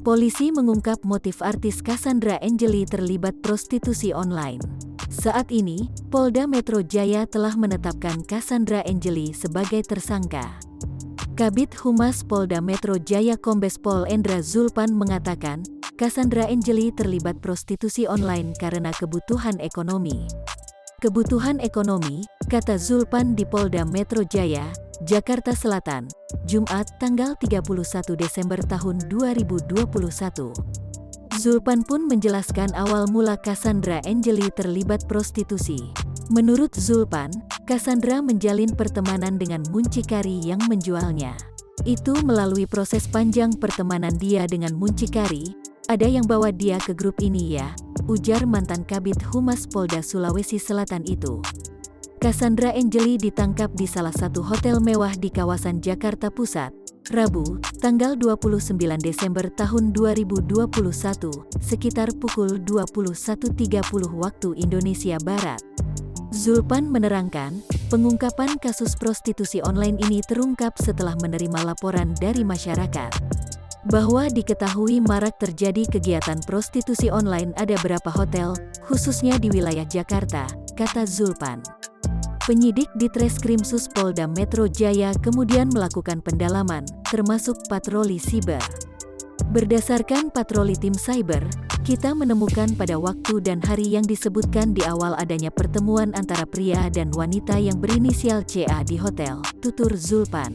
Polisi mengungkap motif artis Cassandra Angelly terlibat prostitusi online. Saat ini, Polda Metro Jaya telah menetapkan Cassandra Angelly sebagai tersangka. Kabid Humas Polda Metro Jaya Kombes Pol Endra Zulpan mengatakan, Cassandra Angelly terlibat prostitusi online karena kebutuhan ekonomi. Kebutuhan ekonomi, kata Zulpan di Polda Metro Jaya, Jakarta Selatan, Jumat tanggal 31 Desember tahun 2021. Zulpan pun menjelaskan awal mula Cassandra Angelly terlibat prostitusi. Menurut Zulpan, Cassandra menjalin pertemanan dengan muncikari yang menjualnya. Itu melalui proses panjang pertemanan dia dengan muncikari, ada yang bawa dia ke grup ini ya, ujar mantan Kabid Humas Polda Sulawesi Selatan itu. Cassandra Angelly ditangkap di salah satu hotel mewah di kawasan Jakarta Pusat, Rabu, tanggal 29 Desember tahun 2021, sekitar pukul 21.30 waktu Indonesia Barat. Zulpan menerangkan, pengungkapan kasus prostitusi online ini terungkap setelah menerima laporan dari masyarakat bahwa diketahui marak terjadi kegiatan prostitusi online ada beberapa hotel, khususnya di wilayah Jakarta, kata Zulpan. Penyidik di Treskrimsus Polda Metro Jaya kemudian melakukan pendalaman, termasuk patroli siber. Berdasarkan patroli tim cyber, kita menemukan pada waktu dan hari yang disebutkan di awal adanya pertemuan antara pria dan wanita yang berinisial CA di hotel, tutur Zulpan.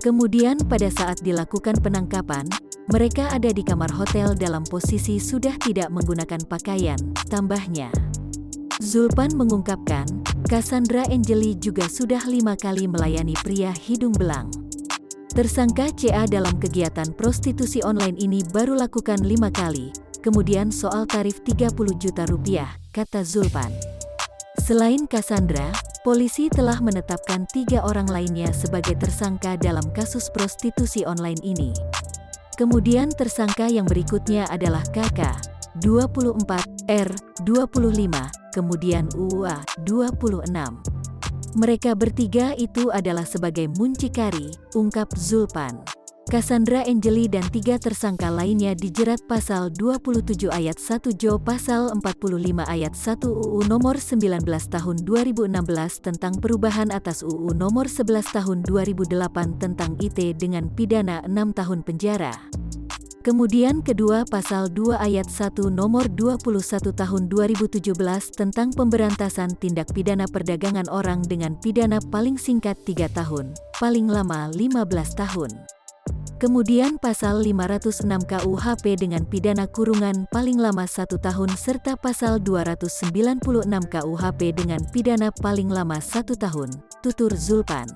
Kemudian pada saat dilakukan penangkapan, mereka ada di kamar hotel dalam posisi sudah tidak menggunakan pakaian, tambahnya. Zulpan mengungkapkan, Cassandra Angelly juga sudah 5 kali melayani pria hidung belang. Tersangka CA dalam kegiatan prostitusi online ini baru lakukan 5 kali, kemudian soal tarif 30 juta rupiah, kata Zulpan. Selain Cassandra, polisi telah menetapkan 3 orang lainnya sebagai tersangka dalam kasus prostitusi online ini. Kemudian tersangka yang berikutnya adalah KK, 24, R, 25, kemudian UA, 26. Mereka bertiga itu adalah sebagai muncikari, ungkap Zulpan. Cassandra Angelly dan 3 tersangka lainnya dijerat pasal 27 ayat 1 Jo pasal 45 ayat 1 UU nomor 19 tahun 2016 tentang perubahan atas UU nomor 11 tahun 2008 tentang IT dengan pidana 6 tahun penjara. Kemudian kedua pasal 2 ayat 1 nomor 21 tahun 2017 tentang pemberantasan tindak pidana perdagangan orang dengan pidana paling singkat 3 tahun, paling lama 15 tahun. Kemudian pasal 506 KUHP dengan pidana kurungan paling lama 1 tahun serta pasal 296 KUHP dengan pidana paling lama 1 tahun, tutur Zulpan.